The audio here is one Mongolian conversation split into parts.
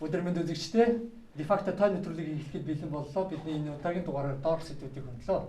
Өдөр мэнд үзэгчдээ de facto тоо нэвтрүүлгийг эхлэхэд бэлэн боллоо. Бидний энэ удаагийн дугаараар доор сэдвүүдийг хөндлөө.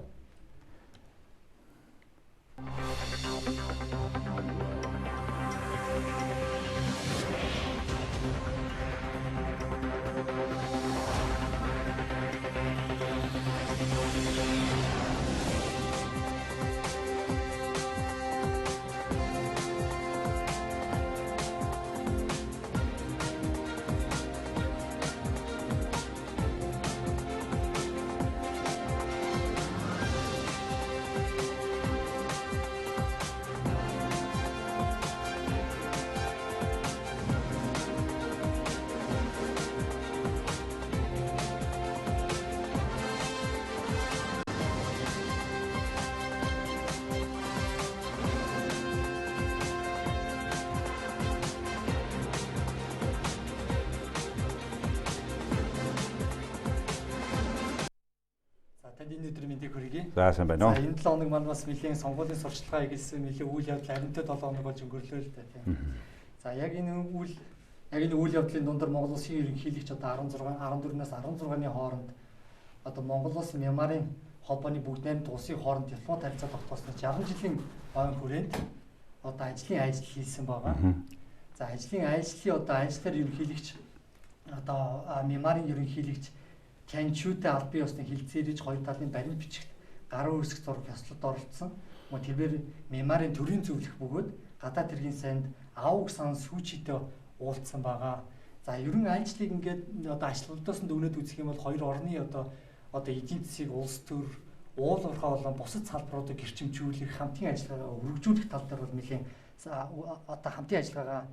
Энэ өдөр мэндийг хүргэе. За сайн байна уу? Энэ 7 хоног маань бас нэлийн сонгуулийн сурчлагаа хийсэн нэлийн үйл явдал харимттай 7 хоног болж өнгөрлөө л дээ тийм. За яг энэ үйл явдлын дундор Монгол Улсын ерөнхийлөгч одоо 14-наас 16-ны хооронд одоо Монгол Улс Мянмарын холбооны бүгд 8 улсын хооронд телефон харилцаа тогтоосноор 60 жилийн ойн хүрээнд одоо ажил хийсэн байгаа. За ажлын одоо ажлаар ерөнхийлөгч одоо Мянмарын ерөнхийлөгч Тянчутай албан ёсны хилцээрж хоёр талын баримт бичигт гаруй үсэг зураг ёслолд оролцсон. Мөн тэрээр Мянмарын төрийн зөвлөх бөгөөд гадаад хэргийн сайд Ауг Сан Сүүчитэй уулзсан байгаа. За ерөн айлчлалыг ингээд одоо ачлалдаас нь дүгнээд үзэх юм бол хоёр орны одоо эдийн засгийг улс төр уулуурхаа болон бусад салбаруудыг гэрчимжүүлэх, хамтын ажиллагаагаа өргөжүүлэх тал дээр бол нэлийн одоо хамтын ажиллагаагаа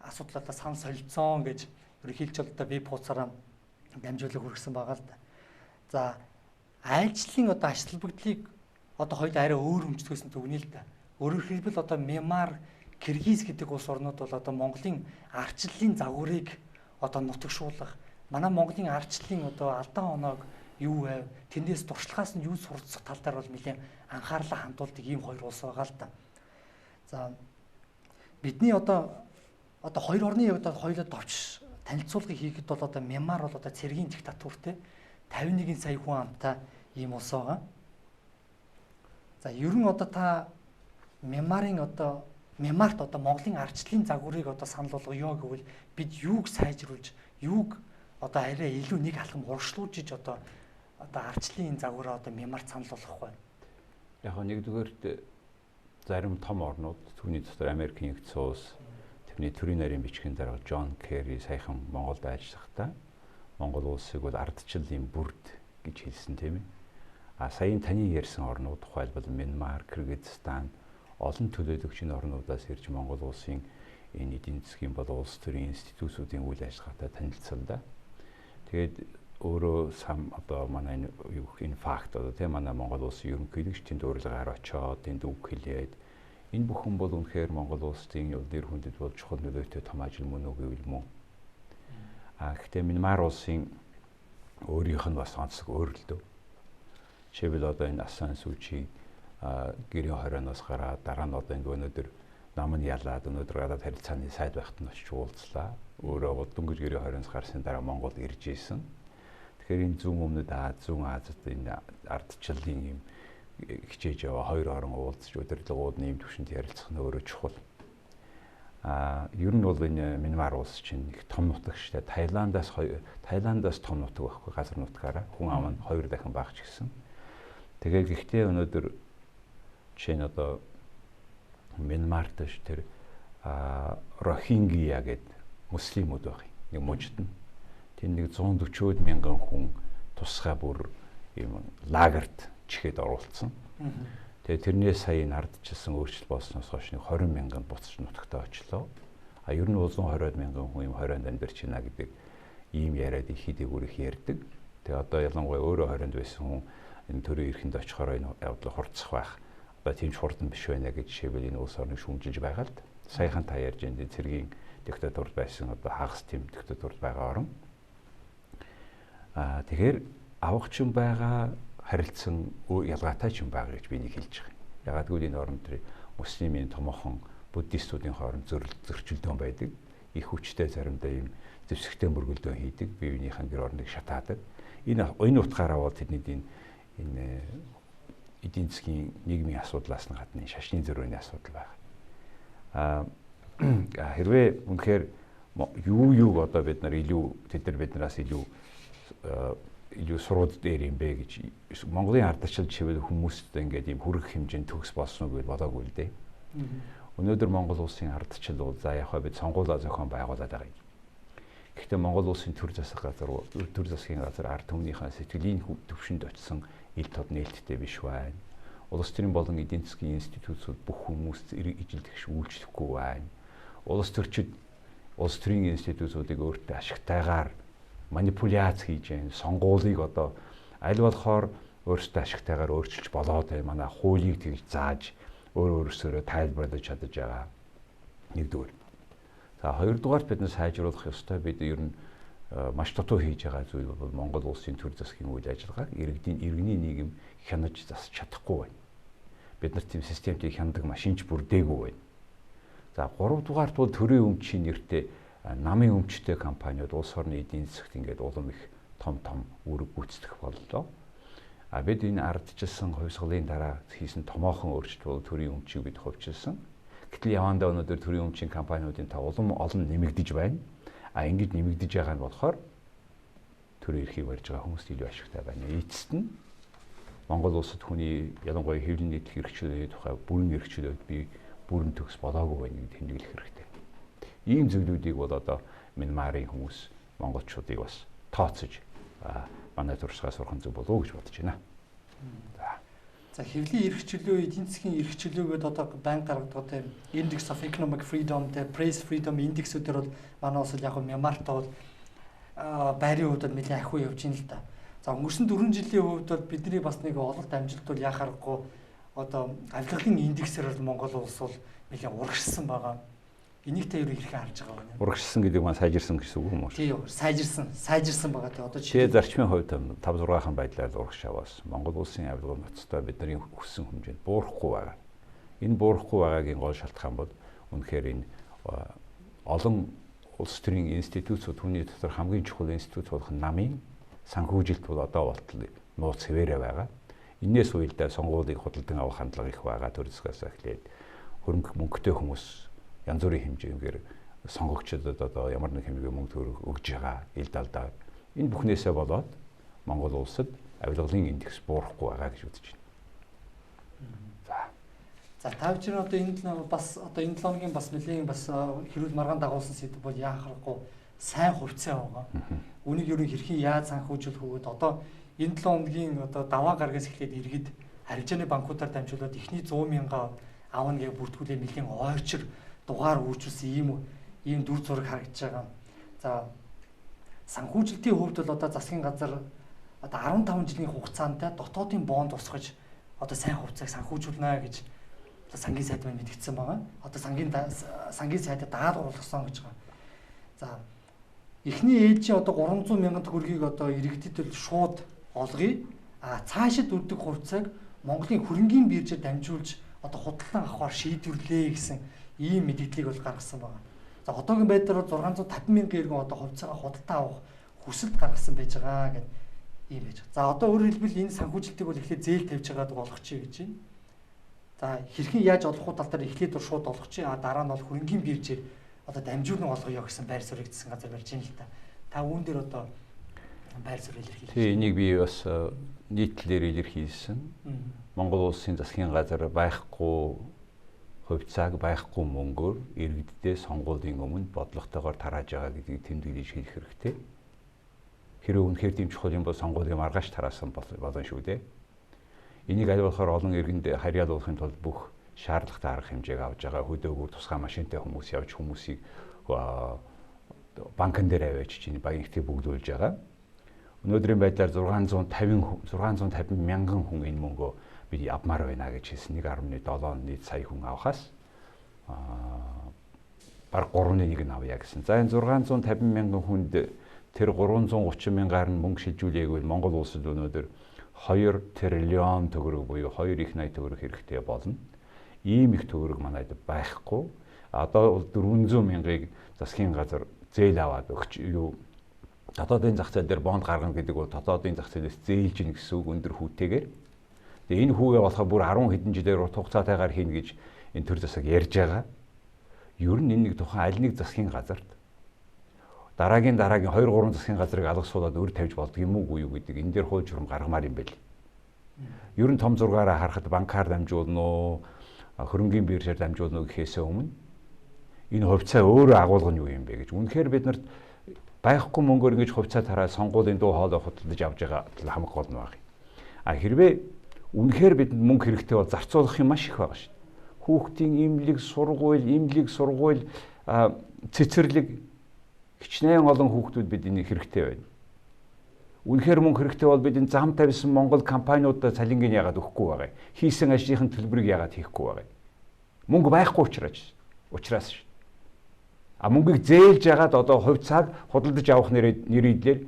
асуудлуудаа сан солилцоон гэж ерөнхийлж одоо бие пууцаараа дамжуулах хүргэсэн байгаа л да. За айлчлалын одоо ачлалбагдлыг одоо хоёул арай өөр хэмжтгөөс нь дүгнэе л да. Өөрөөр хэлбэл одоо Мянмар, Киргиз гэдэг улс орнууд бол одоо Монголын ардчлалын загварыг одоо нутагшуулах, манай Монголын ардчлалын одоо алдаан оноог юу байв, тэндээс туршлагаас нь юу суралцах тал дээр бол нэлээд анхаарлаа хандуулдаг ийм хоёр улс байгаа л да. За бидний одоо хоёр орны одоо хоёулаа товч танилцуулгыг хийхэд бол одоо Мянмар бол одоо цэргийн диктатуртэй 51 сая хүн амтай ийм улс байгаа. За ерөн одоо та Мянмарт одоо Монголын ардчлалын загварыг одоо санал болгоё гэвэл бид юуг сайжруулж, юуг одоо арай илүү нэг алхам урагшлуулж одоо ардчлалын загвараа одоо Мянмарт санал болгох вэ? Яг нэгдүгээр зарим том орнууд түүний дотор Америкийн нэгдсэн улс тэрний төрийн нарийн бичгийн дарга Джон Керри саяхан Монголд ажиллахдаа Монгол улсыг бол ардчлалын бүрд гэж хэлсэн тийм ээ. Саяын таны ярьсан орнууд тухайлбал Мянмар, Кыргызстан олон төлөөлөгчийн орнуудаас ирж Монгол улсын энэ эдийн засгийн бол улс төрийн институтуудын үйл ажиллагаатай танилцсан да. Тэгээд өөрөө одоо манай энэ факт одоо тийм манай Монгол улсын ерөнхийлөгчдийн дууралагаар очоод энд үг хэлээд энэ бүхэн бол үнэхээр Монгол улсын нэр хүндэд бол чухал нөлөөтэй том ажил мөн үү гэвэл мөн. Гэхдээ Мянмар улсын өөрийнх нь бас онцлог өөрлөлтөө. Жишээлбэл одоо энэ Асан Сүүчи гэрийн хорионоос гараад дараа нь одоо ингэ өнөөдөр нам нь ялаад өнөөдөр гадаад харилцааны сайд байхад нь очиж уулзлаа. Өөрөө дөнгөж гэрийн хорионоос гарсны дараа Монголд ирж ийсэн. Тэгэхээр энэ зүүн өмнөд зүүн Азид энэ ардчлалын юм хичээж яваа хоёр орон уулзч удирдлагууд нэм төвшөнд ярилцах нь өөрөө чухал. Ер нь бол энэ Мянмар улс чинь их том нутагштай. Таиландаас том нутаг байхгүй газар нутгаараа хүн ам нь 2 дахин бага ч гэсэн. Тэгээд гэхдээ өнөөдөр жишээ нь одоо Мянмарт тэр Рохингя гэдэг муслимууд байх нэг мужид нь. Тэнд нэг 140 мянган хүн тусгай бүр юм лагерт чихэд оруулсан. Тэгээ тэрнээс сая ардчилсан өөрчлөлт болсноос хойш 20 мянган буцаж нутагтаа очлоо. Ер нь бол 120 мянган хүн юм 20-нд амьдарч байна гэдэг ийм яриад их дээгүүр их ярьдаг. Тэгээ одоо ялангуяа өөрөө 20-нд байсан хүн энэ төрийн эрхэнд очихоор энэ явдлыг хурцсах байх. Одоо тийм ч хурдан биш байна гэж жишээлбэл энэ улс орныг шүүмжилж байгаа л да. Саяхан та ярьж энэ цэргийн диктатурд байсан одоо хагас тийм диктатурд байгаа орн. Тэгэхээр авахчин байгаа харилцсан ялгаатай ч юм байгаа гэж би нэг хэлж байгаа. Ягаад гэвэл энэ орн төр муслимын томоохон буддистуудын хооронд зөрчилдөөн байдаг. Их хүчтэй заримдаа юм зэвсэгтэй мөргөлдөөн хийдэг, бие биенийхэн гэр орныг шатаадаг. Энэ утгаараа бол тэдний энэ эдийн засгийн нийгмийн асуудлаас нь гадна шашны зөрөөний асуудал байна. Хэрвээ үнэхээр юуг одоо бид нар биднээс илүү сурууд дээр юм бэ гэж Монголын ардчилж хэвэл хүмүүст ингээд ийм хүрэх хэмжээнд төгс болсноо гэж бодоогүй л дээ. Өнөөдөр Монгол улсын ардчил бол за яг бид сонгуулаа зохион байгуулад байгаа юм. Гэхдээ Монгол улсын төр засгийн газар ард түмнийхээ сэтгэлийн төвшөнд очисон ил тод нээлттэй биш байна. Улс төрийн болон эдийн засгийн институтууд бүх хүмүүст ижилтгэж үйлчлэхгүй байна. Улс төрчид улс төрийн институтуудыг өөртөө ашигтайгаар манипуляц хийж байна. Сонгуулийг одоо аль болохоор өөртөө ашигтайгаар өөрчилж болоод байна. Манай хуулийг тэгж зааж өөрөөсөө тайлбарлаж чадаж байгаа. Нэгдүгээр. За хоёрдугаарт бид сайжруулах ёстой. Бид ер нь маш дутуу хийж байгаа зүйл бол Монгол улсын төр засгийн үйл ажиллагааг иргэний нийгэм хянаж засч чадахгүй байна. Бид нар тийм системтэй хяндаг машинч бүрдээгүй байна. За гуравдугаарт бол төрийн өмчийн нэртэй намын өмчтэй компаниуд улс орны эдийн засагт ингээд улам их том үүрэг гүйцэтгэх боллоо. Бид энэ ардчилсан хувьсгалын дараа хийсэн томоохон өөрчлөлт бол төрийн өмчийг бид хувьчилсан. Гэтэл явандаа өнөөдөр төрийн өмчийн компаниудын тав олон нэмэгдэж байна. Ингэж нэмэгдэж байгаа нь болохоор төрийн эрхийг барьж байгаа хүмүүст илүү ашигтай байна. Эцэст нь Монгол улсад хүний ялангуяа хэвлэл нийтлэх эрхчлөөний тухай бүрэн эрхчлөөд би бүрэн төгс болоогүй байна гэдгийг тэмдэглэх хэрэгтэй. Ийм зүйлүүдийг бол одоо Мянмарын хүмүүс монголчуудыг бас тооцож манай туршлагаа сурах зөв болов уу гэж бодож байна. За хэвлэлийн эрхчлөө, эдийн засгийн эрхчлөө гэдэг одоо байнга гаргадаг тийм Index of Economic Freedom, тийм Press Freedom индексүүдээр бол манай улс яг Мянмарт бол байрын хувьд нэлээд ахиу явж байна л да. За өнгөрсөн 4 жилийн хувьд бол бидний бас нэг ололт амжилт бол яхаарахгүй одоо авилгалын индексээр бол Монгол улс бол нэлээд урагшсан байгаа. Энийг та юу хэрхэн харж байгаа вэ? Урагшсан гэдэг нь сайжирсан гэсэн үг юм уу? Тийм, сайжирсан байгаа. Тэгээ одоо жишээ зарчмын хувьд 5-6хан байдлаар урагшаавас. Монгол улсын авилгын ноцтой бидний хүссэн хэмжээнд буурахгүй байгаа. Энэ буурахгүй байгаагийн гол шалтгаан бол үнэхээр энэ олон улс төрийн институтууд түүний дотор хамгийн чухал институт болох намын санхүүжилт бол одоо болтол нууц хэвээрээ байгаа. Иннээс уялдаа сонгуулийг худалдан авах хандлага их байгаа. Төр засгаас эхлээд хөрөнгө мөнгөтэй хүмүүс янз бүрийн хэмжээгээр сонгогчдод одоо ямар нэг хэмжээний мөнгө өгж байгаа ил далдаа. Энэ бүхнээсээ болоод Монгол улсад авилгалын индекс буурахгүй байгаа гэж үзэж байна. За тав чинь одоо энэ энэ 7 хоногийн бас нэлийн бас хэрүүл маргаан дагуулсан сэдв бол яахахгүй сайн хувьцаа байгаа. Үнийг ер нь хэрхэн яаж санхүүжүүлэх өгөөд одоо энэ 7 хоногийн одоо даваа гаргаас эхлээд иргэд харилцааны банкудаар дамжуулаад эхний 100 мянга авна гэж бүртгүүлээ нэлийн ойрчир дугаар үүрчүүлсэн ийм дүр зураг харагдаж байгаа. За санхүүжилтийн хувьд бол одоо засгийн газар одоо 15 жилийн хугацаанд дотоодын бонд усгаж одоо сайн хувьцааг санхүүжүүлнэ гэж одоо сангийн сайд маань мэдгдсэн байгаа. Одоо сангийн сайдад дагаад оруулсан гэж байгаа. За эхний ээлжийн одоо 300 мянган төгрөгийг одоо иргэдэд шууд олгоё. Цаашид үрдэг хувьцааг Монголын хөрөнгийн биржээр дамжуулж одоо худалдан авахар шийдвэрлэе гэсэн ийм мэдээллийг бол гаргасан байна. За одоогийн байдлаар 650 мянган иргэн одоо хувьцаагаа худалдан авах хүсэлт гаргасан байж байгаа гэдэг ийм байж байгаа. За одоо өөрөөр хэлбэл энэ санхүүжилтийг бол эхлээд зээл тавьж байгаад олгочих гэж байна. За хэрхэн яаж олох уу тал дээр эхлээд шууд олгочих. Дараа нь бол хөрөнгийн биржээр одоо дамжуулан олгоё гэсэн байр суурийг засгийн газар барьж байна л та. Та үүн дээр одоо байр суурь илэрхийлж байна. Энийг би бас нийтлэлээр илэрхийлсэн. Монгол улсын засгийн газар байхгүй хувьцааг байхгүй мөнгөөр иргэддээ сонгуулийн өмнө бодлоготойгоор тарааж байгаа гэдгийг тэмдэглэж хэлэх хэрэгтэй. Хэрэв үнэхээр тийм чухал юм бол сонгуулийн маргааш тараасан болно шүү дээ. Энийг аль болохоор олон иргэнд харьяалуулахын тулд бүх шаардлагатай арга хэмжээг авж байгаа хөдөөгөр тусгай машинтай хүмүүс явж хүмүүсийг банкн дээр аваач чинь багийнхтэй бүгдүүлж байгаа. Өнөөдрийн байдлаар 650 мянган хүн энэ мөнгөө бид авмаар байна гэж хэлсэн. 1.7 сая хүн авахаас баг 3.1 нь авъя гэсэн. За энэ 650 мянган хүнд тэр 330 мянгаар нь мөнгө шилжүүлээгүй Монгол улсад өнөөдөр 2 триллион төгрөг буюу 2 их 80 төгрөг хэрэгтэй болно. Ийм их төгрөг манайд байхгүй. Одоо бол 400 мянгаыг засгийн газар зээл аваад өгч юу дотоодын зах зээл дээр бонд гаргана гэдэг бол дотоодын зах зээлээс зээлж ийн гэсэн үг өндөр хүүтэйгээр. Тэгээ энэ хүүгээ болохоо бүр 10 хэдэн жилээр урт хугацаатайгаар хийнэ гэж энэ төр засаг ярьж байгаа. Ер нь энэ нэг тухайн аль нэг засгийн газарт дараагийн 2 3 засгийн газрыг алгасуулаад өр тавьж болдго юм уу юу гэдэг энэ дээр хууль журам гаргамаар юм байл. Ер нь том зургаараа харахад банкар дамжуулна уу, хөрөнгөний биржээр дамжуулна уу гэхээс өмнө энэ хувьцаа өөрөө агуулга нь юу юм бэ гэж. Үнэхээр бид нарт байхгүй мөнгөөр ингэж хувьцаа тараад сонгуулийн дуу хоолой худалдаж авж байгаа хамаг гол нь баг. А хэрвээ үнэхээр бидэнд мөнгө хэрэгтэй бол зарцуулах юм маш их байгаа шүү. Хүүхдийн имлэг, сургууль, цэцэрлэг хичнээн олон хүүхдүүд бидний хэрэгтэй байна. Үнэхээр мөнгө хэрэгтэй бол бид энэ зам тавьсан Монгол компаниудад цалингийн яагаад өгөхгүй байгаа. Хийсэн ажлынхын төлбөрийг яагаад хийхгүй байгаа. Мөнгө байхгүй учраас шүү. А мөнгийг зээлж яагаад одоо хувьцааг худалдаж авах нэрийдлэр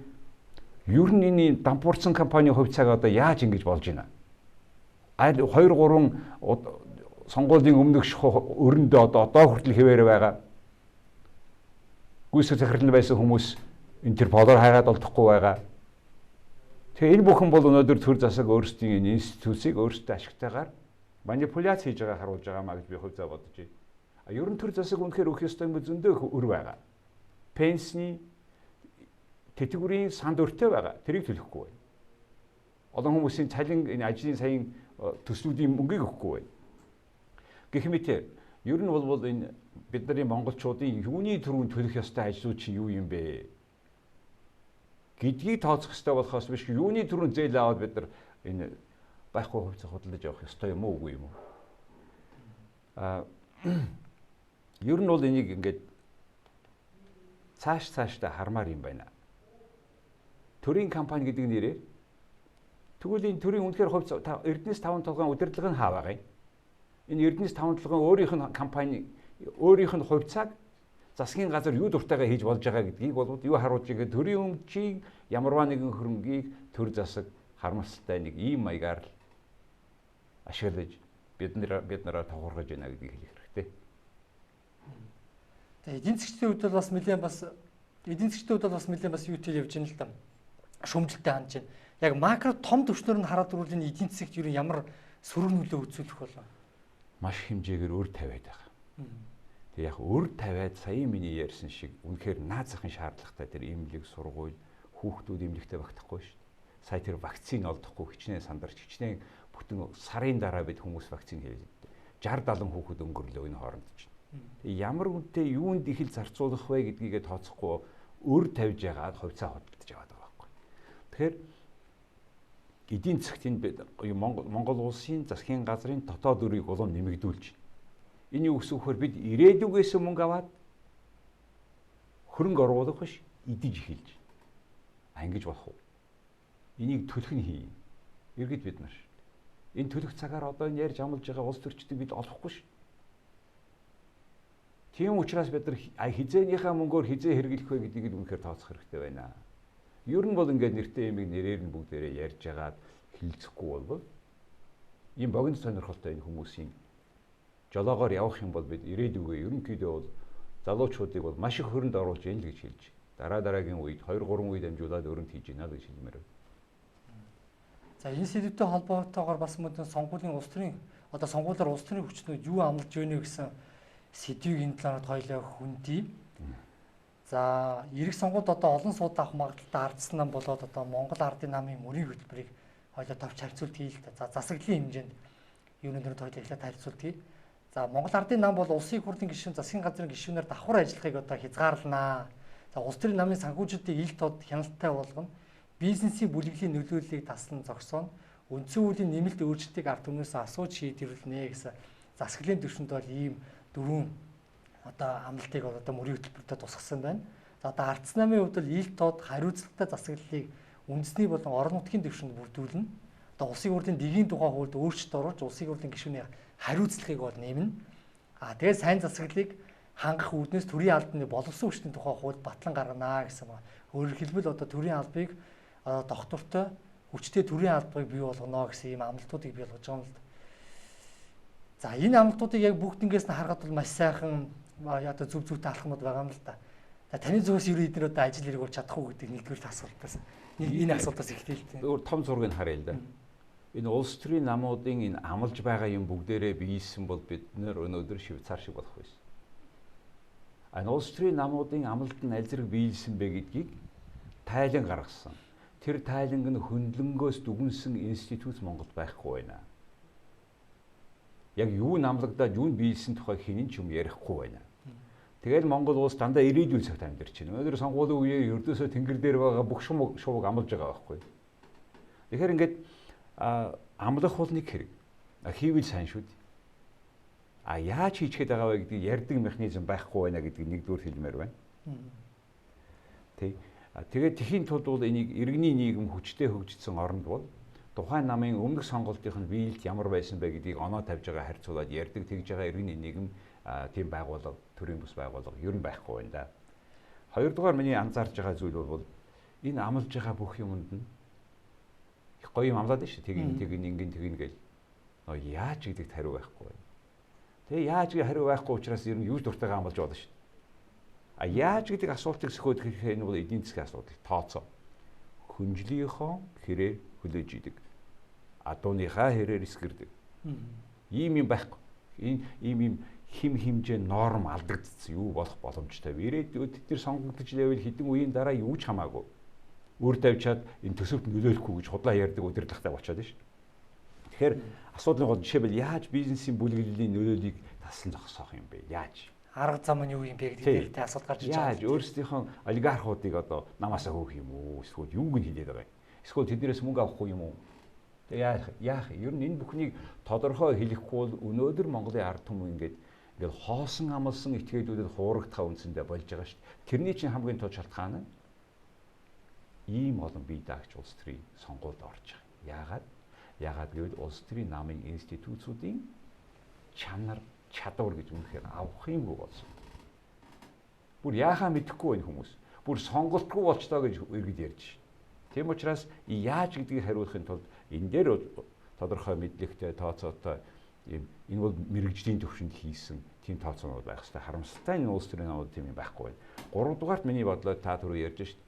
ер нь энэ дампуурсан компани хувьцааг одоо яаж ингэж болж байна? Аль 2 3 сонгуулийн өмнөх өрөндөө одоо хүртэл хэвээр байгаа. Гүйцэтгэх захирал байсан хүмүүс Интерполоор хайгаад олдохгүй байгаа. Тэгээ энэ бүхэн бол өнөөдөр төр засаг өөрсдийн энэ институцийг өөрсдөө ашигтайгаар манипуляц хийж байгаа харуулж байгаа маа гэж би хувьдаа бодож байна. Ер нь төр засаг үнэхээр өөх ёстой юм зөндөө өр байгаа. Пенсний тэтгэврийн санд өртөө байгаа. Тэрийг төлөхгүй байна. Олон хүмүүсийн цалин энэ ажлын саяын төслүүдийн мөнгийг өгөхгүй байна. Гэх мэт ер нь бол энэ бидний монголчуудын юуны төрөнд төлөх ёстой ажлууд чи юу юм бэ? Гэдгийг тооцох ёстой болохоос биш юуны төрөнд зээл аваад бид нар энэ байхгүй хувьцаа худалдаж авах ёстой юм уу үгүй юм уу? Ер нь бол энийг ингээд цаашдаа хармаар юм байна. Төрийн компани гэдэг нэрээр тэгвэл энэ төрийн үнэхээр хувьцаа Эрдэнэс 5 толгойн удирдлага нь хаа байгаа юм? Энэ Эрдэнэс 5 толгойн өөрийнх нь компани өөрийнх нь хувьцааг засгийн газар юу дуртайгаа хийж болж байгаа гэдгийг бол юу харуулж байгаа төрийн өмчийг ямарваа нэгэн хөрөнгийг төр засаг харамсалтай нэг ийм маягаар л ашиглаж бид нараа тохиоргож байна гэдгийг хэлэх хэрэгтэй. Тэгээ эдийн засгийн хувьд бол бас нэлээд бас юу тэл явж байна л да. Шөмжөлтэй хандж байна. Яг макро том түвшнөр нь хараад ирвэл энэ эдийн засагт юу ямар сөрөг нөлөө үзүүлэх болов? Маш хэмжээгээр өр тавиад байгаа. Тэг яг өр тавиад сая миний ярьсан шиг үнэхээр наад захын шаардлагатай тэр имлэг, сургууль, хүүхдүүд имлэгтэй багтахгүй шүү дээ. Сая тэр вакцин олдохгүй хичнээн сандарч хичнээн бүтэн сарын дараа бид хүмүүс вакцин хийлээ. 60-70 хүүхэд өнгөрлөө энэ хооронд чинь. Тэг ямар үнэтэй юунд их л зарцуулах вэ гэдгийгээ тооцохгүй өр тавьж ягаад хувьцаа худалдаж аваад байгаа байхгүй. Тэгэхээр эдийн засгийн Монгол улсын засгийн газрын дотоод өрийг улам нэмэгдүүлж байна. Энэ юу гэсэн үг вэ? Бид ирээдүгээс мөнгө аваад хөрөнгө оруулах биш идэж эхэлж. Ингэж болох уу? Энийг төлөх нь хий. Иргэд бид нар. Энэ төлөх цагаар одоо энэ ярьж амлаж байгаа улс төрчдийг бид олохгүй ш. Тийм учраас бид нар хизээнийхээ мөнгөөр хизээ хэрэглэх вэ гэдгийг үнэхээр тооцох хэрэгтэй байна. Ер нь бол ингээд нэртэй юмыг нэрээр нь бүгдээрээ ярьж агаад хэлцэхгүй бол ийм богино сонирхолтой энэ хүмүүсийн жолоогоор явах юм бол бид ирээдүгөө ерөнхийдөө бол залуучуудыг бол маш их хөрөнд оруулж яана л гэж хэлж. Дараагийн үед 2 3 үед дамжуулаад өрөнд хийж гинэ л гэж хэлмээр байна. За энэ сэдвтэй холбоотойгоор бас мөн сонгуулийн улс төрийн одоо сонгуулиар улс төрийн хүчнүүд юу амлаж байна гэсэн сэдвийг энэ талаар хоёлаа хүндий. За эрэг сонгуульд одоо олон сууд авах магадлалтай ардсан нам болоод одоо Монгол Ардын намын мөрийн хөтөлбөрийг хоёлаа товч харьцуултгий л да. За засаглалын хэмжээнд юунууд хоёлаа эхлээд харьцуултгий. За Монгол Ардын нам бол улсын хурлын гишүүн, засгийн газрын гишүүнээр давхар ажиллахыг одоо хязгаарлана. За улс төрийн намын санхүүжилтийг ил тод хяналттай болгоно. Бизнесийн бүлэглэлийн нөлөөллийг таслан зогсооно. Үндсэн хуулийн нэмэлт өөрчлөлтийг ард түмнээс асууж шийдвэрлэнэ гэсэн засаглалын түвшинд бол ийм 4 одоо амлалтыг одоо мөрийн хөтөлбөртөө тусгасан байна. За одоо ардс намын хувьд бол ил тод хариуцлагатай засаглалыг үндэсний болон орон нутгийн түвшинд бүрдүүлнэ. Одоо улсын хурлын дэгийн тухай хуульд өөрчлөлт оруулж улсын хурлын гишүүний хариуцлагыг бол нэмнэ. Тэгээд сайн засаглалыг хангах үүднээс төрийн албаны боловсон хүчний тухай хуульд батлан гаргана гэсэн байна. Өөрөөр хэлбэл одоо төрийн албыг доктортой хүчтэй төрийн албыг бий болгоно гэсэн ийм амлалтуудыг бий болгож байгаа юм л да. За энэ амлалтуудыг яг бүгднгээс нь харахад бол маш сайхан одоо зүв зүйтэй алхмууд байгаа юм л да. За таны зүгээс юу эдгээр одоо ажил хэрэг болж чадах уу гэдэг нэгдүгээр асуултаас энэ асуултаас эхлэв. Өөр том зургийг харъя л да. Энэ улс төрийн намуудын энэ амлж байгаа юм бүгдээрээ биелсэн бол бид нэр өнөөдөр Швейцар шиг болох байсан. Энэ улс төрийн намуудын амлалт нь аль зэрэг биелсэн бэ гэдгийг тайлан гаргасан. Тэр тайланг нь хөндлөнгөөс дүгнсэн институт Монголд байхгүй байна. Яг юу намлагдаад юу биелсэн тухай хинэн ч юм ярихгүй байна. Тэгэл Монгол улс дандаа ирээдүйн цагт амьдарч байна. Өнөөдөр сонгуулийн үеэр ердөөсөө тэнгэр дээр байгаа бүх шувууг амлаж байгаа байхгүй. Тэгэхээр ингээд амлах бол нэг хэрэг. Хийвэл сайн шүү дээ. Яаж хийчихэд байгаа вэ гэдгийг ярьдаг механизм байхгүй байна гэдгийг нэгдүгээр хэлмээр байна. Тэгээд тэхийн тулд бол энийг иргэний нийгэм хүчтэй хөгжсөн оронд бол тухайн намын өмнөх сонголтын биелэлт ямар байсан бэ гэдгийг оноо тавьж байгаа харьцуулаад ярьдаг тэгж байгаа иргэний нийгэм тийм байгууллага төрийн бус байгууллага ер нь байхгүй байна да. Хоёрдугаар миний анзаарж байгаа зүйл бол энэ амлж байгаа бүх юмд нь их гоё юм амлаад шүү. Тэгин ингэж яаж гэдэгт хариу байхгүй байна. Тэгээ яаж гэж хариу байхгүй учраас ер нь юу дуртайгаа амлаж болно шүү. Яаж гэдэг асуултыг сөхөөд хэрэг энэ бол эдийн засгийн асуудал тооцоо. Хүнжлийнхоо хэрээр хүлээж идэг. Адууныхаа хэрээр эсгэрдэг. Ийм юм байхгүй. Ийм хим химжээ норм алдагдсан юу болох боломжтой. Ирээдүйд тэд нар сонгогдож байвал хэдэн үеийн дараа юу ч хамаагүй. Үр тавьчаад энэ төсөвт нөлөөлөхгүй гэж худлаа ярьдаг удирдлагатай болчиход шүү. Тэгэхээр асуудлын гол жишээ бол яаж бизнесийн бүлэглэлийн нөлөөллийг таслан зогсоох юм бэ? Яаж? Арга зам нь юу юм бэ гэдэг дээр асуулт гарч иж байгаа. Яаж өөрсдийнхөө олигархуудыг одоо намаасаа хөөх юм уу? Эсвэл юуг нь хэлээд байгаа юм? Эсвэл тэднээс мөнгө авахгүй юм уу? Тэгээ яах? Ер нь энэ бүхнийг тодорхой хэлэхгүй бол өнөөдөр Монголын ард түмэн ингээд хоосон амлсан этгээдүүдэд хуурагдах үндсэндээ болж байгаа шүү дээ. Тэрний чинь хамгийн тод шалтгаан нь ийм олон бие даагч улс төрийн сонгуульд орж байгаа. Яагаад гэвэл улс төрийн намын институтуудын чанар чадвар гэж үнэхээр авах юмгүй болсон. Бүр яахаа мэдэхгүй байх хүмүүс. Бүр сонголтгүй болчлоо гэж иргэд ярьж байна. Тийм учраас яаж гэдгийг хариулахын тулд энэ дээр тодорхой мэдлэгтэй тооцоотой энэ бол мэрэгжлийн төвшөнд хийсэн тийм тооцоонууд байх хэрэгтэй. Харамсалтай энэ улс төрийн намууд тийм юм байхгүй байна. Гуравдугаарт миний бодлоо та түрүү ярьж шít.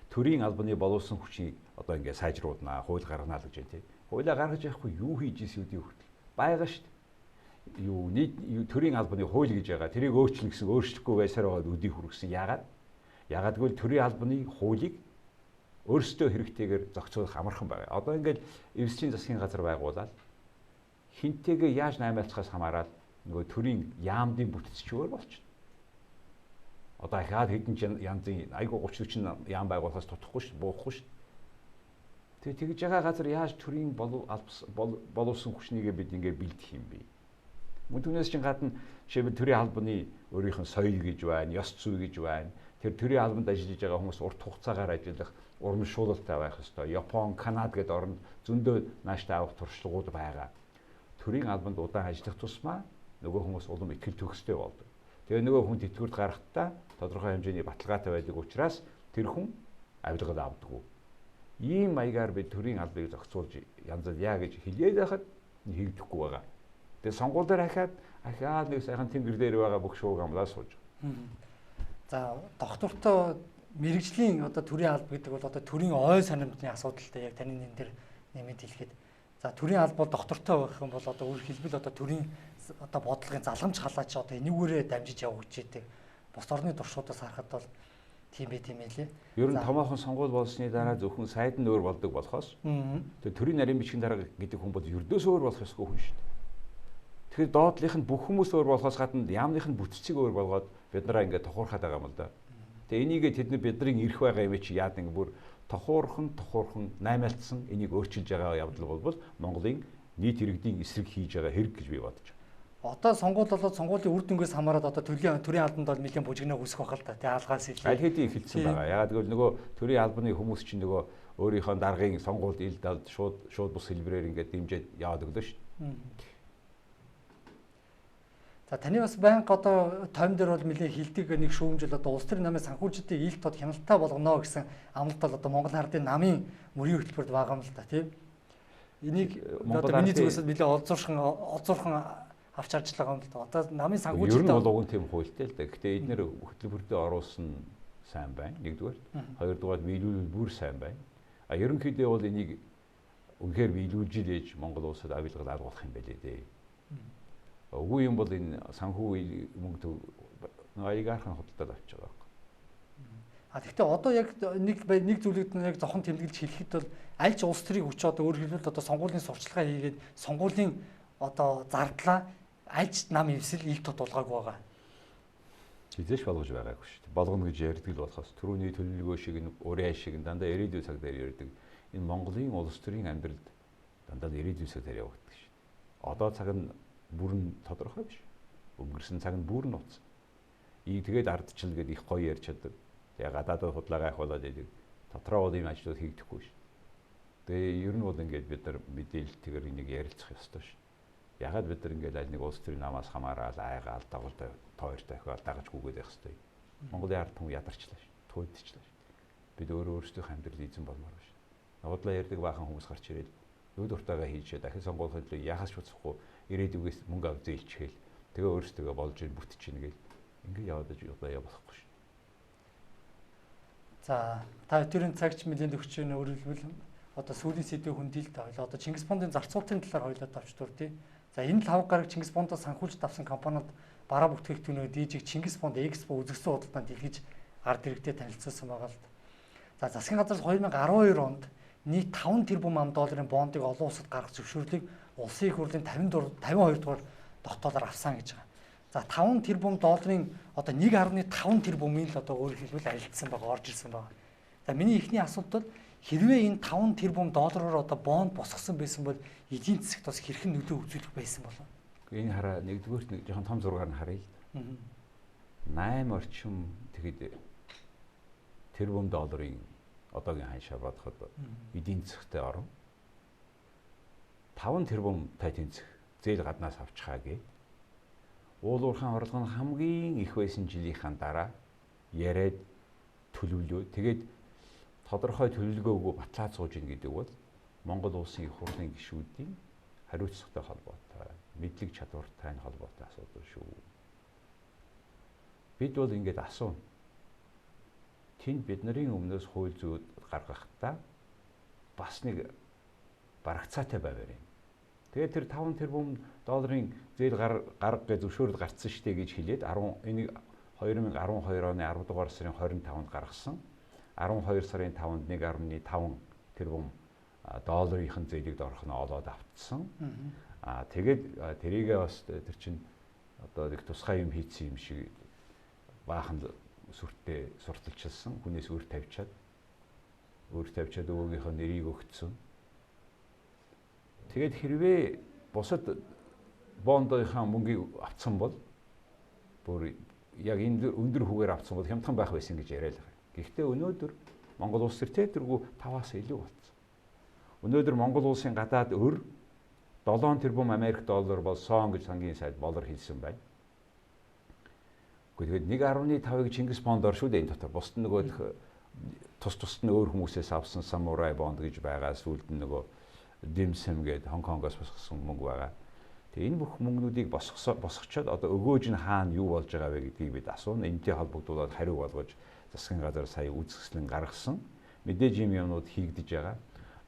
Төрийн албаны боловсон хүчийг одоо ингээд сайжруулнаа, хууль гаргана л гэж байна тийм. Хуулиа гаргаж явахгүй юу хийж ийсэн үдийн хүртэл байгаа шít. Төрийн албаны хууль гэж байгаа. Тэрийг өөрчлөн гэсэн өөрчлөхгүй байсаар байгаа үдий хүргэсэн. Яагаад гэвэл төрийн албаны хуулийг өөрсдөө хэрэгтэйгээр зохицуулах амархан байгаа. Одоо ингээд эвсчийн засгийн газар байгуулаад хинтэйгээ яаж наймаалцахаас хамаарал нөгөө төрийн яамдын бүтцчүүр болчихно. Одоо ихаад хэдэн янзын айгуу 30-40 яам байгуулахаас тутахгүй шүү, буухгүй шүү. Тэгээ тэгж байгаа газар яаж төрийн боловсон хүчнийгээ бид ингээд бэлдэх юм бэ? Мөн түүнээс чинь гадна жишээлбэл төрийн албаны өөрийнх нь соёл гэж байна, ёс зүй гэж байна. Тэр төрийн албанд ажиллаж байгаа хүмүүс урт хугацаагаар ажиллах урамшуулалтай байх ёстой. Япон, Канада гэдэг оронд зөндөө нааштай авах туршлагууд байгаа. Төрийн албанд удаан ажиллах тусмаа нөгөө хүмүүс улам ихтгэл төгстэй болдог. Тэгээ нөгөө хүн тэтгэврт гарахтаа тодорхой хэмжээний баталгаатай байдаг учраас тэр хүн авилгал авдаггүй. Ийм маягаар бид төрийн албыг зохицуулж янз бүр яа гэж хэлээд байхад хийгдэхгүй байгаа. Тэгээ сонгууль дээр ахаад нэг сайхан тэнгэр дээр байгаа бүх шууг амлаа сууж. За доктортой мэрэгжлийн одоо төрийн алба гэдэг бол одоо төрийн ой сонирмтны асуудалтай яг таны нэн дээр нэмэт хэлэхэд за төрийн алба бол доктортой байх юм бол одоо үр хэлбэл одоо төрийн одоо бодлогын залгамж халаач одоо энэгүүрээ дамжиж явагдаж идэг. Бос орны туршуудаас харахад бол тийм ээ лээ. Ер нь томоохон сонгуул болсны дараа зөвхөн сайд нь өөр болдог болохоос тэгээ төрийн нарийн бичгийн дарга гэдэг хүн бол ердөөс өөр болох ёсгүй хүн шүү дээ. Тэгэхээр доотлих нь бүх хүмүүс өөр болохоос гадна яамных нь бүтцийг өөр болгоод бид нараа ингээд тохуурхаад байгаа юм л да. Тэгээ энийг тэд нар бидний ирэх байгаа юм чи яад ингэ бүр тохуурхан наймаалтсан энийг өөрчилж байгаа явдал бол Монголын нийт иргэдийн эсрэг хийж байгаа хэрэг гэж би бодож байна. Одоо сонгуул болоод сонгуулийн үр дүнгээс хамаарат одоо төрийн албанд бол нэлээд бужигнаа үүсэх байх л та. Тэгээ алгаас илүү. Аль хэдийн эхэлсэн байгаа. Ягаад гэвэл нөгөө төрийн албаны хүмүүс чинь нөгөө өөрийнхөө даргын сонгуульд ил далд шууд бус хэлбэрээр ингээд дэмжиж яваад өглөө шүү дээ. За таны бас байнга одоо тойм дээр бол нэлээд хилдэг нэг шүүмжил одоо улс төрийн намын санхүүжилтийн ил тод хяналттай болгоно гэсэн амлалт бол одоо Монгол Ардын намын мөрийн хөтөлбөрт байгаа юм л та тийм. Энийг одоо миний зүгээс нэлээд олзуурхан авч харж байгаа юм л да. Одоо намын Ер нь санхүүжилтээ бол уг нь тийм хуультай л да. Гэхдээ эдгээр хөтөлбөртөө оруулсан сайн байна. Нэгдүгээр. Хоёрдугаар биелүүл бүр сайн байна. А ерөнхийдөө бол энийг үнэхээр биелүүлж илээж Монгол улсад авилгал алгуулах юм байлээ дээ. Үгүй юм бол энэ санхүү мөнгө олигархын худалдаад авч байгаа. А гэхдээ одоо яг нэг зүйлүүд нь яг зохон тэмдэглэж хэлэхэд бол аль ч улс төрийн хүч одоо өөр хэлбэл одоо сонгуулийн сурчлагаа хийгээд сонгуулийн одоо зардлаа аль ч нам эвсэл ил тод болгоогүй байгаа. Хизээш болгож байгаагүй шүү дээ. Болгоно гэж ярьдаг л болохоос түрүүний төлөвлөгөө шиг нь урийн шиг нь дандаа ирээдүйн цаг дээр ярьдаг. Энэ Монголын улс төрийн амьдралд дандаа ирээдүйн цаг дээр явагддаг шүү. Одоо цаг нь бүрэн тодорхой биш. Өнгөрсөн цаг нь бүрэн нууц. Тэгээд ардчил гээд их гоё ярьж чаддаг. Тэгээ гадаадд худлаагаа ахуулаад идэг. Дотроо бол ийм ажлууд хийгдэхгүй шүү. Тэгээ ер нь бол ингээд бид нар мэдээлэлтэйгээр энийг ярилцах ёстой шүү. Ягаад бид нар ингээд аль нэг улс төрийн намаас хамаарал айгаал дагуултай тойр дахиад дагажгүйгээд байх ёстой. Монголын ард түмэн ядарчлаа шүү. Түйдчихлаа шүү. Бид өөрсдийнх амьдрал эзэн болмоор байна шүү. Нуудлаа ярьдаг баахан хүмүүс гарч ирээд юу дуртайгаа хийжээ дахин сонгуулах төлөө яхаж буцахгүй ирээдүгээс мөнгө авч зээлчихээл тэгээ өөрсдөө болж ийн бүтчихнэ гэл ингээд яваад удаа явахгүй шүү. За та өдрийн цагч нэлээд өгч байна. Өөрөөр хэлбэл одоо сүүлийн сэдвийн хүндийлэлт хоёлоо одоо Чингис Бондын зарцуултын талаар хоёлоо тавч дурдъя. За энэ 5 гараг Чингис Бондоос санхүүжилт авсан компаниуд бараа бүтээгдэхүүнөө дийжиг Чингис Бонд Экспо үзэгсэн худалдаанд дэлгэж ард иргэдэд танилцуулсан байгаа л. За засгийн газраас 2012 онд нийт 5 тэрбум ам долларын бондыг олон улсад гаргах зөвшөөрлийг улсын их хурлын 52 дугаар тогтоолоор авсан гэж байгаа. За 5 тэрбум долларын одоо 1.5 тэрбумын л одоо өөрөөр хэлбэл арилдсан байгаа, орж ирсэн байгаа. За миний эхний асуулт бол хэрвээ энэ 5 тэрбум доллараар одоо бонд босгосон байсан бол эдийн засагт бас хэрхэн нөлөө үзүүлэх байсан болов? Энэ хараа нэгдүгürt нэг жоохон том зургаар нь харъя л. 8 орчим тэгэд тэрбум долларын одоогийн ханшаар бодоход эдийн засагт орно. 5 тэрбум тэнцэх зээл гаднаас авчихаа гээ. Уулуурхайн орлого нь хамгийн их байсан жилийнхэн дараа яриад төлөвлөө. Тэгээд тодорхой төлөвлөгөөгөө батлаад сууж ийн гэдэг бол Монгол улсын их хурлын гишүүдийн хариуцлагатай холбоотой, мэдлэг чадвартай холбоотой асуудал шүү. Бид бол ингэж асууна. Тэнд бидний өмнөөс хууль зүйд гаргахдаа бас нэг барагцаатай байваар юм. Тэгээд тэр 5 тэрбум долларын зээл гарга гэж зөвшөөрөл гарцсан штэ гэж хэлээд энийг 2012 оны 10 дугаар сарын 25-нд гаргасан. 12 сарын 5-нд 1.5 тэрбум долларын зээлийг доорх нь олоод автсан. Тэгээд тэрийгээ бас тэр чинь одоо нэг тусгай юм хийцэн юм шиг баахан сүртэй сурталчилсан. Хүнээс өөр тавьчаад өвгийнхөө нэрийг өгцөн. Тэгээд хэрвээ бусад бондынхаа мөнгийг авцсан бол бүр яг энэ өндөр хүүгээр авцсан бол хямдхан байх байсан гэж яриа л байгаа. Гэхдээ өнөөдөр Монгол улс тэргүй 5-аас илүү болсон. Өнөөдөр Монгол улсын гадаад өр 7 тэрбум Америк доллар болсон гэж сангийн сайд болор хэлсэн байна. Гэхдээ тэгээд 1.5-ыг Чингис бонд ор шүү дээ энэ дотор. Бусд нөгөө тус нь өөр хүмүүсээс авсан самурай бонд гэж байгаа. Сүүлд нь нөгөө Димсэм гээд Хонконгоос босгосон мөнгө байгаа. Тэгээ энэ бүх мөнгнүүдийг босгочоод одоо өгөөж нь хаана юу болж байгаа вэ гэдгийг бид асууна. Энэтэй холбогдуулаад хариу болгож засгийн газар сая үзэсгэлэн гаргасан. Мэдээж юмнууд хийгдэж байгаа.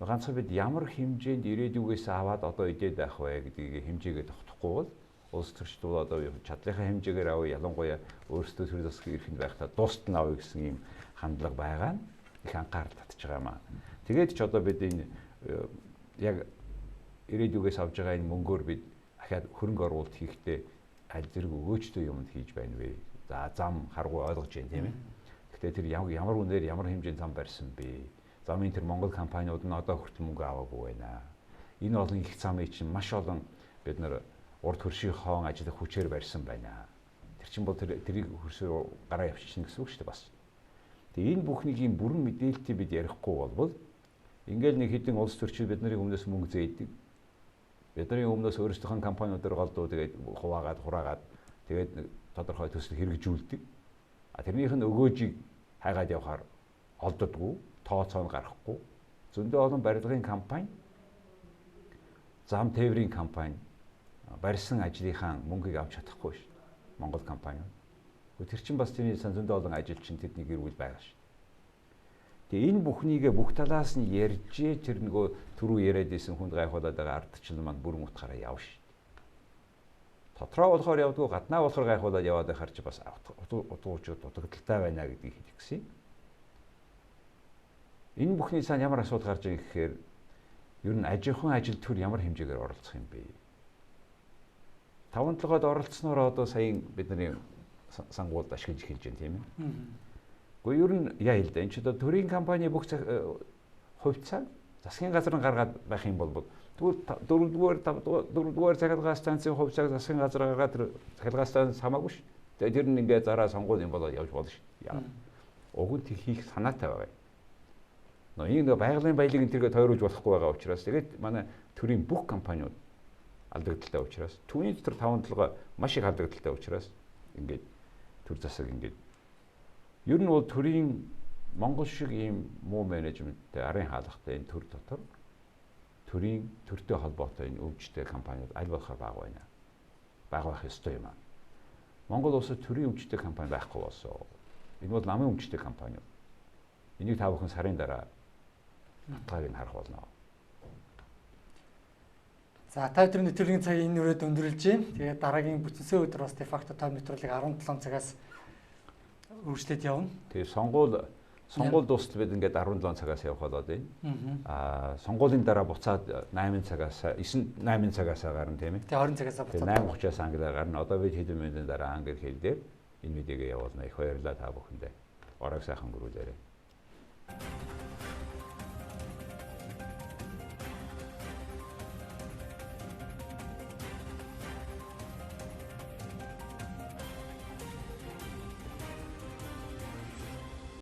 Ганцхан бид ямар хэмжээнд ирээдүгээс аваад одоо идээд байх вэ гэдгийг хэмжээгээ тогтохгүй бол улс төрчдүүд одоо чадлынхаа хэмжээгээр авъя, ялангуяа өөрсдөө төр засгийн эрхэнд байхдаа дуустал авъя гэсэн ийм хандлага байгаа нь их анхаарал татж байгаа юм аа. Тэгээд ч одоо бид энэ яг ирээдүгээс авж байгаа энэ мөнгөөр бид дахиад хөрөнгө оруулалт хийхдээ аль зэрэг өгөөжтэй юмд хийж байна вэ? За зам харгуй ойлгож байна тийм ээ. Гэхдээ тэр ямар үнээр ямар хэмжээний зам барьсан бэ? Замын тэр Монгол компаниуд нь одоо хүртэл мөнгө аваагүй байна. Энэ олон их замыг чинь маш олон бид нар урд хөршийн хоон ажиллах хүчээр барьсан байна. Тэр чинь бол тэрийг хөрсөөр гараа явчихна гэсэн үг шүү дээ бас. Тэгээ энэ бүхнийг юм бүрэн мэдээлэлтэй бид ярихгүй болбол ингээл нэг хэдэн улс төрчид бидний өмнөөс мөнгө зээдэг. Бидний өмнөөс өөрсдийнхөө компаниудаар голдуу тэгээд хураагаад тэгээд тодорхой төсөл хэрэгжүүлдэг. Тэрнийх нь өгөөжийг хайгаад явахаар олддоггүй, тооцоо нь гарахгүй. Зөндөө олон барилгын компани, зам тээврийн компани, барьсан ажлынхаа мөнгийг авч чадахгүй шүү. Монгол компаниуд. Тэр чинь бас тэрний зөндөө олон ажилчин тэдний гэр бүл байгаа шүү. Тэгээ энэ бүхнийгээ бүх талаас нь ярьж тэр нөгөө түрүү яриад исэн хүнд гайхуулаад байгаа ардчлал маань бүрэн утгаараа яв шүү. Дотроо болохоор явдгүй, гаднаа болохоор гайхуулаад яваад байхаар чи бас утгуучууд дутагдaltaй байна гэдгийг хэлэх гэсэн. Энэ бүхний цаана ямар асуудал гарч байгаа гэхээр ер нь ажихуйн ажил төр ямар хэмжээгээр оролцох юм бэ? 5-7-д оролцсноор одоо сая бидний сангуулд ашиглаж эхэлж байна тийм ээ. Гэхдээ ер нь яа хэл дээ. Энд ч одоо төрийн компани бүх хувьцаа засгийн газар гаргаад байх юм бол тэгвэл 4-р цахилгаан станцын хувьцааг засгийн газар гаргаад тэр цахилгаан станц хамаагүй шүү. Тэгээ тэр нь ингээд зараа сонгуул юм болоод явж болно шүү. Яа. Уг нь тэг хийх санаатай байгаа. Энэ байгалийн баялагын тэргээ тойруулж болохгүй байгаа учраас тэгээд манай төрийн бүх компаниуд алдагдaltaй учраас түүний дотор 5-7 маш их алдагдaltaй учраас ингээд төр засаг ингээд ер нь бол төрийн Монгол шиг ийм муу менежменттэй арын хаалгатай энэ төр дотор төрийн төртэй холбоотой энэ өвчтэй компаниуд аль болохоор бага байна. Бага байх ёстой юм аа. Монгол улсад төрийн өвчтэй компани байхгүй болсон. Энэ бол намын өвчтэй компани. Энийг та бүхэн сарын дараа баталгааг нь харах болно. За та өдрийн нэвтрүүлгийн цагийг энэ үрээд өндөрлж байна. Тэгээд дараагийн бүтэнсээ өдөр бас дефакто та нэвтрүүлгийг 17 цагаас үргэлжлээд явна. Тэгээд сонгуул дуустал бид ингээд 17 цагаас явах болоод байна. Сонгуулийн дараа буцаад 8 цагаас 8 цагаас гарна тийм ээ. Тэгээд 20 цагаас буцаад 8:30-аас ангидаа гарна. Одоо бид хэдэн минутын дараа ангид хэлдээр энэ видеог явуулна. Их баярлалаа та бүхэндээ. Оройг сайхан гөрүүлээрэй.